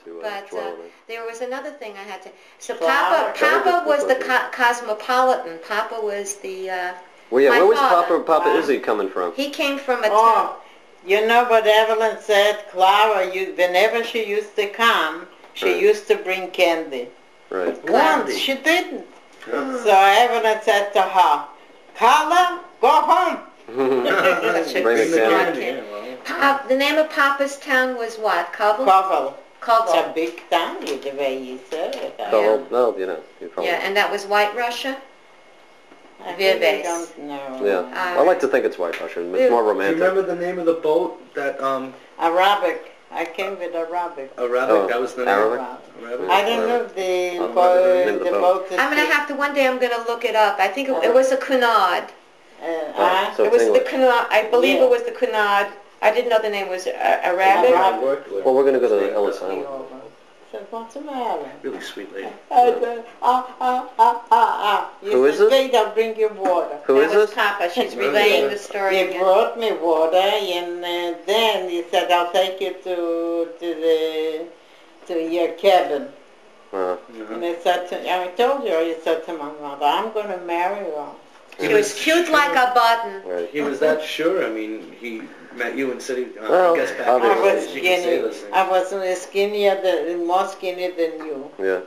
to But dwell on it. there was another thing I had to... So Flower. Papa was the cosmopolitan. Papa was the... Well, yeah, my where was father. Papa Izzy coming from? He came from a town... Oh, you know what Evelyn said? Clara, whenever she used to come, she used to bring candy. Right. Once she didn't. So Evelyn said to her, Carla, go home. Bring the candy. The name of Papa's town was what? Kovel? Kovel. Kovel. It's a big town, the way you said it. Well, you know. You probably Yeah, and that was White Russia? I really don't know. Yeah. I like to think it's White Russia. It's more Do you romantic. remember the name of the boat that, Arabic. I came with Arabic. Arabic, that was the name. Arabic? Arabic. I don't know the boat. I'm going to have to, one day I'm going to look it up. I think it was a Cunard. So It was it's the English. Cunard. I believe it was the Cunard. I didn't know the name was Arabic. Well, we're going to go to Ellis Island. said, what's the matter? Really sweet lady. I said, You Who is said, this? wait, I'll bring you water. Who is That was this? Papa. She's relaying the story He again. brought me water, and then he said, I'll take you to your cabin. And I said to, I told you, he said to my mother, I'm going to marry her. She was cute like a button. Right. He was that sure? I mean, he met you and said he Well, gets back. I obviously. was You can say skinny. those things. I was more skinny than you. Yeah.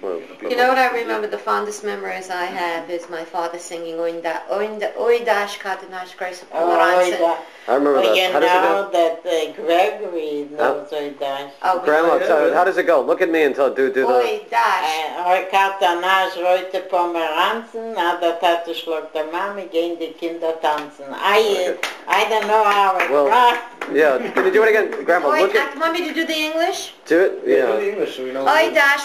Well, You know what I remember? The fondest memories I have is my father singing Oi dash katanash grace of Pomeranzen. I remember that. You How does it know go? that Gregory knows Oidash. Grandma, how does it go? Look at me and do the... Oi dash. Oi katanash roite Pomeranzen, der Tate schlug der Mami, gehen die Kinder tanzen. I don't know how it Well, yeah, can you do it again? Grandma, look at... Want me to do the English? Do it? yeah. Yeah. In English, so we know. Oi dash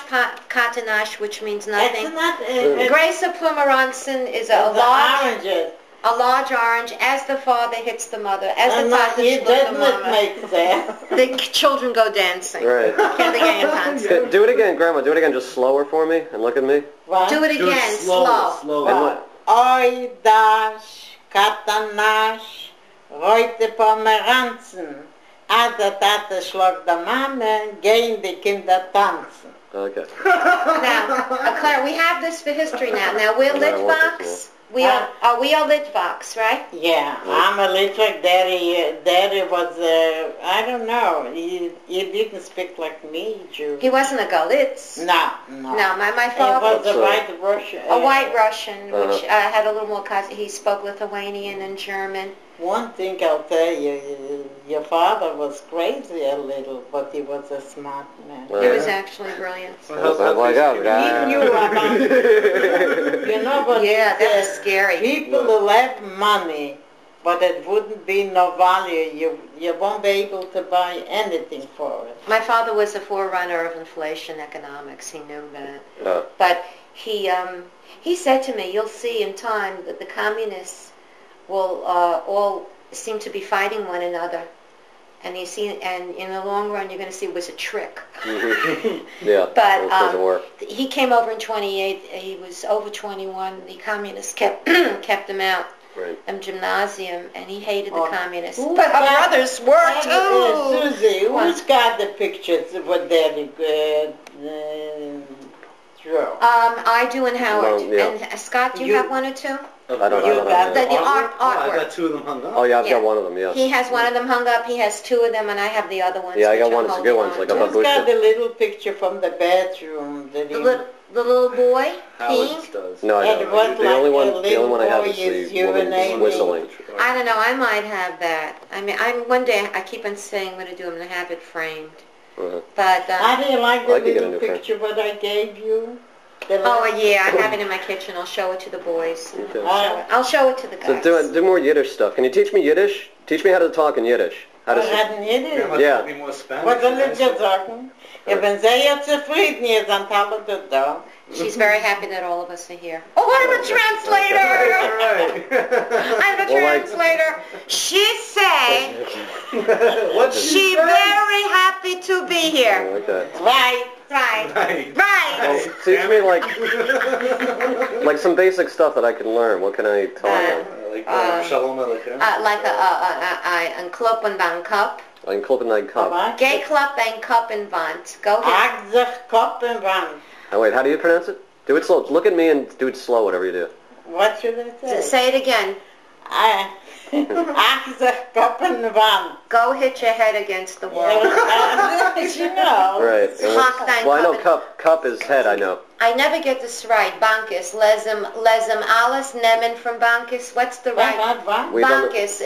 katanash, which means nothing. It's not... Grace of Pomeranzen is a large orange as the father hits the mother, as the father It schlug the doesn't mama. make sense. The children go dancing. Right. Kindergarten dancing. Do it again, Grandma. Do it again, just slower for me, and look at me. What? Do it again, slow. And what? Oi dash katanash roite Pomeranzen. Als der Tate schlug der Mama, gehen die Kinder tanzen. Okay. Now, Claire, we have this for history now. Now, we're Litvaks. We are Litvaks, right? Yeah, I'm a Litvak. Daddy was, I don't know, he didn't speak like me, Jew. He wasn't a Galitz. No. No, my He father was a white Russian. a white Russian, which had a little more, he spoke Lithuanian and German. One thing I'll tell you, your father was crazy a little, but he was a smart man. He was actually brilliant. How's that like out, He guy? knew about, you know what Yeah, he that was said? scary. People who have money, but it wouldn't be no value, you won't be able to buy anything for it. My father was a forerunner of inflation economics. He knew that. But he said to me, you'll see in time that the communists will all seem to be fighting one another. And and in the long run, you're going to see it was a trick. Yeah, But it doesn't work. he came over in 28. He was over 21. The communists kept him out of gymnasium, and he hated the communists. But our brothers were too. Susie, who's got the pictures of what Daddy drew? I do, and Howard. Well, yeah. And Scott, do you have one or two? I don't You know. got The I artwork. got two of them hung up. Oh, yeah, I've Yeah. got one of them, yes. He has one of them hung up. He has two of them, and I have the other ones. Yeah, I got which one. I'm It's a good holding one. It's on like a to. Who's got bullshit. the little picture from the bedroom? That The little boy, Howard's pink. does. No, I And don't. what, The only like a one, the only one I have little is boy is the woman urinating? whistling. I don't know. I might have that. I mean, one day I keep on saying I'm going to do. I'm going to have it framed. But How do you like the I could get a little new friend. picture what I gave you? oh yeah, I have it in my kitchen. I'll show it to the boys. Okay. I'll show it to the So guys. do more Yiddish stuff. Can you teach me Yiddish? Teach me how to talk in Yiddish. How to Grandma Yeah. taught me more Spanish. Was soll than I ich dir spoke. sagen? Ich bin sehr zufrieden, ihr seid alle da. She's very happy that all of us are here. Oh, I'm a translator! I'm a translator. She say she very happy to be here. Okay. Right. Right. Well, teach me like some basic stuff that I can learn. What can I tell them? Like Shalom Aleichem. Like a klop and bang cup. Ein Kloppen, ein Kopf. Geh klapp ein Koppenwand. Go ahead. Ach sich Koppenwand. Oh, wait, how do you pronounce it? Do it slow. Look at me and do it slow, whatever you do. What should I say? Say it again. Ach sich Koppenwand. Go hit your head against the wall. You know. Right. And Hak dein well, I know Koppen. cup is head, I know. I never get this right. Bankis. Lesem alles nehmen from Bankis. What's the right? What? We don't- Bankis.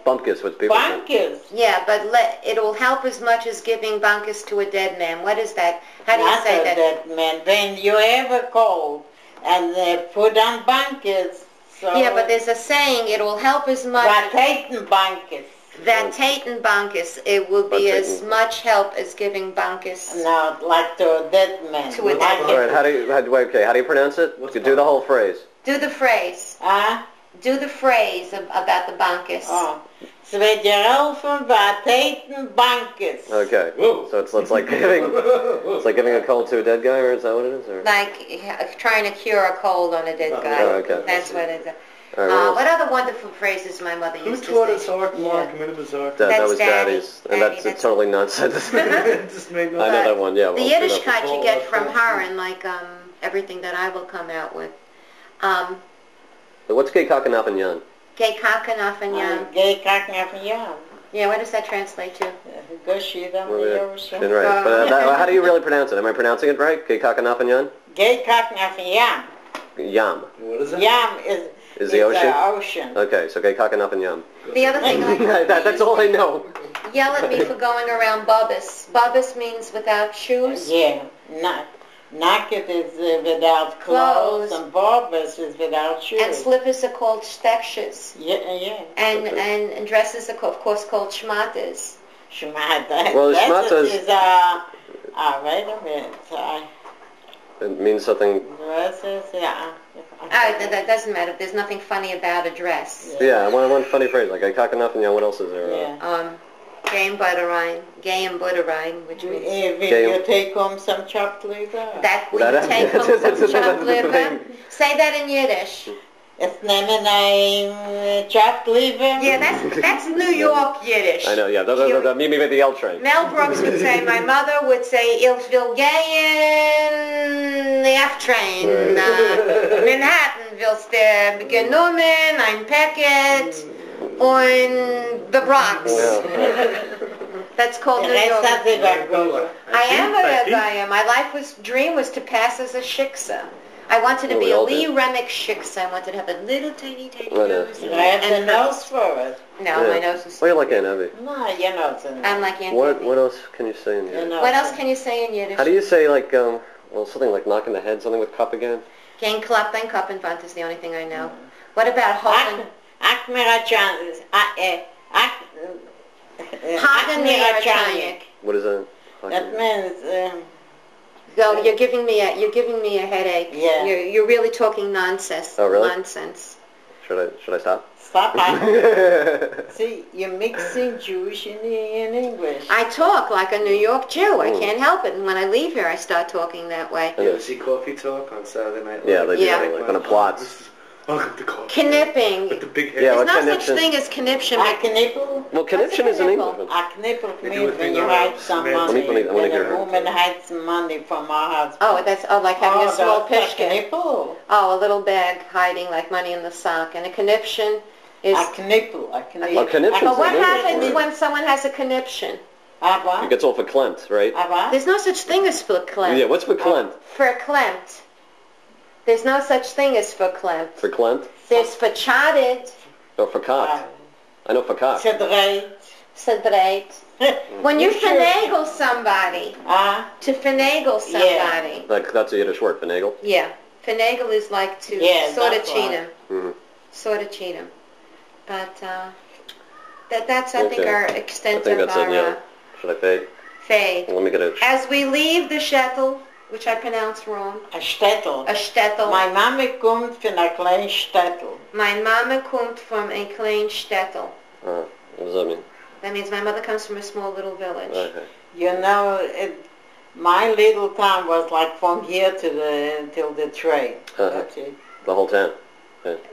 Bumpkiss, what people say. Bankers. Yeah, but it will help as much as giving Bankis to a dead man. What is that? How do you Not say a that? dead man. When you have a cold and they put on bankers. So Yeah, but there's a saying, it will help as much. Wat heeten bankers? That Taten Bankis, it will be But as much help as giving Bankis. No, like to a dead man. To a dead All right, how do you pronounce it? What's You do the whole phrase. Do the phrase. Ah? Do the phrase about the Bankis. Oh. Ze weet je helfen wat heeten bankers. Okay. Whoa. So it's like giving a cold to a dead guy, or is that what it is? Or? Like trying to cure a cold on a dead guy. Oh, okay. That's what it is. All right, What other wonderful phrases my mother Who used to taught us say? Mark Minibazar? That That's was Daddy. Daddy's, and Daddy, that's that's- totally nonsense. It just made no I know that one, yeah. The well, Yiddish you know. cut you get from her, and like everything that I will come out with. So what's Gay Kakanap and Yan? Gay kakanaf and yam. Gay kakken even ja. Yeah, what does that translate to? Go zie dan Well, de yeah. Joodse. Right. But how do you really pronounce it? Am I pronouncing it right? Gay Kakanap and Yan? Gay kakken even jam. Yam. What is that? Jam Is the ocean? ocean. Okay, so Gay Kakanap and Yam. The other thing, like, That's all I know. yell at me for going around Bubbas. Bubbas means without shoes. Yeah. Naked is without clothes, Clothes. and barbers is without shoes. And slippers are called stekshas. Yeah. And dresses are, of course, called shmatas. Shmata. Well, That shmata is, wait a minute. It means something. Dresses, yeah. That doesn't matter. There's nothing funny about a dress. Yeah, one funny phrase like Gay Kakanap and Yan. What else is there? Yeah. Gay and butterine, which means Will you take home some chopped liver? that we That- take home some that's chopped the liver. thing. Say that in Yiddish. Es nehmen ein chopped liver. Yeah, that's New York Yiddish. I know, yeah. Meet me with the L train. Mel Brooks would say, my mother would say, Ich will gehen, the F train. Manhattan willst du genommen, ein Packet, und the Bronx. Yeah. That's called New Rest York. of the Vancouver. I am a Gaya. My dream was to pass as a shiksa. I wanted to Well, be we a all Lee did. Remick shiksa. I wanted to have a little tiny I know. nose. You have the And nose for it. No, my nose is... Well, you're like Aunt Abby. No, you know it's I'm like Aunt What Debbie. else can you say in You Yiddish? know What else can you say in Yiddish? How do you say like well something like knocking the head, something with cup again? Gang klap and cup and vant is the only thing I know. What about holding... Hagen Mirachayik. What is that? That means, So you're giving me a headache. Yeah. You're really talking nonsense. Oh, really? Nonsense. Should I stop? stop. See, you're mixing Jewish and English. I talk like a New York Jew. I Mm. can't help it. And when I leave here, I start talking that way. You ever see Coffee Talk on Saturday Night Live? Yeah, they do. Yeah. Like on a plots. Welcome to Coffee Talk. Knipping. With the big hair. Yeah, There's what no such conniption? thing as conniption. A knippel? Well, conniption is an knippel? English. A knippel They do means it when in you the hide some cement. money. I wanna get When her. a woman hides some money from her husband. Oh, like having a small that's a pishkin. knippel. Oh, a little bag hiding like money in the sock. And a conniption is... A knippel. A knippel. A conniption. But what an English happens word. when someone has a conniption? A It what? gets all verklempt, right? A what? There's no such thing as verklempt. Yeah, what's verklempt? Verklempt. There's no such thing as verklempt. Verklempt? There's verchadet, Or verkakt? I know verkakt. Zedreid. sedreit. When you You sure? finagle somebody, Ah, to finagle somebody. Like, that's a Yiddish word, finagle. Yeah. Finagle is like to Yeah, sort of that's cheat right. him. Mm-hmm. Sort of cheat him. But that's, I think, Okay. our I extent think of that's it, our yeah. Should I fade? fade. Let me get a... As we leave the shtetl, which I pronounced wrong, a Städtel. a shtetl. Meine Mama kommt von einer kleinen Städtel. My mama kommt from a klein shtetl. What does that mean? That means my mother comes from a small little village. Okay. You know, my little town was like from here to till the train. Uh-huh. That's it. The whole town.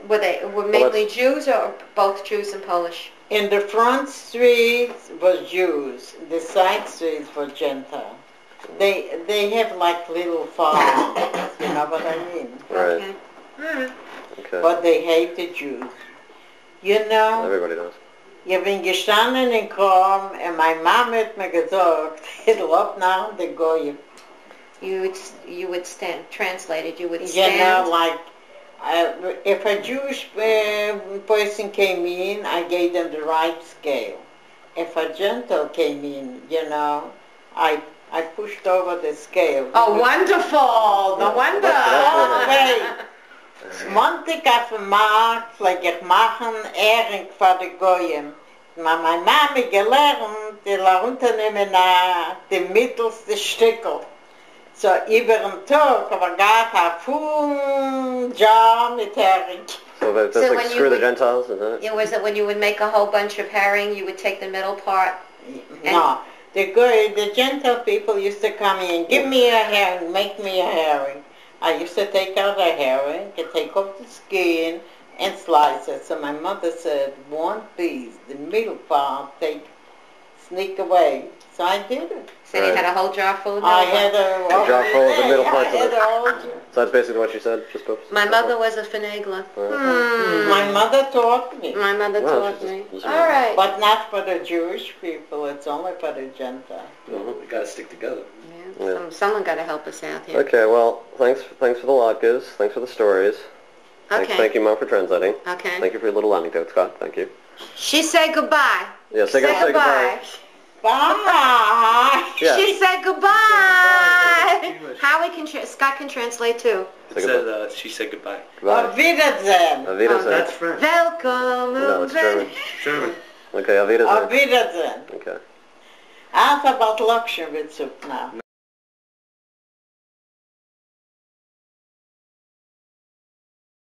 Were mainly Jews or both Jews and Polish? In the front streets was Jews. The side streets were Gentile. They have like little farms. You know what I mean? Right. Okay. All right. Okay. But they hate the Jews. You know, Everybody does. ich bin gestanden in Krom und meine Mama hat mir gesagt, lob nach the Goyim. You would stand, translated, you would You stand. know, like, if a Jewish person came in, I gave them the right scale. If a Gentile came in, you know, I pushed over the scale. Oh, wonderful! No wonder. Okay. Montag auf dem Markt pflege ich machen Ehring für die Goyim. Meine Mama gelernt, die runternehmen die mittelste Stückel. So über den Tag, aber gar kein Full Jar mit Hering. So that's So like when you screw the would- Gentiles, is that it? Yeah, was it when you would make a whole bunch of herring, you would take the middle part? No, the Gentile people used to come in, give me a herring, make me a herring. I used to take out a herring, take off the skin, and slice it. So my mother said, one piece, the middle part, sneak away. So I did it. So you had a whole jar full of I middle had part. a jar full of the middle parts of it. it. So that's basically what she said, just poops? My mother was a finagler. My mother taught me. My mother Well, taught she's me. just- All right. But not for the Jewish people, it's only for the Gentile. We gotta stick together. Yeah, someone got to help us out here. Okay, well, thanks for the latkes. Thanks for the stories. Okay. Thank you, Mom, for translating. Okay. Thank you for your little anecdote, Scott. Thank you. She said goodbye. Yeah, say goodbye. Bye! Yeah. She said goodbye. Howie Scott can translate too. Say It goodbye. said, she said goodbye. Auf Goodbye. Wiedersehen! Auf Wiedersehen. That's French. Welcome. No, it's German. German. Okay, auf Wiedersehen. Auf Wiedersehen! Okay. Als about Luxembourg now.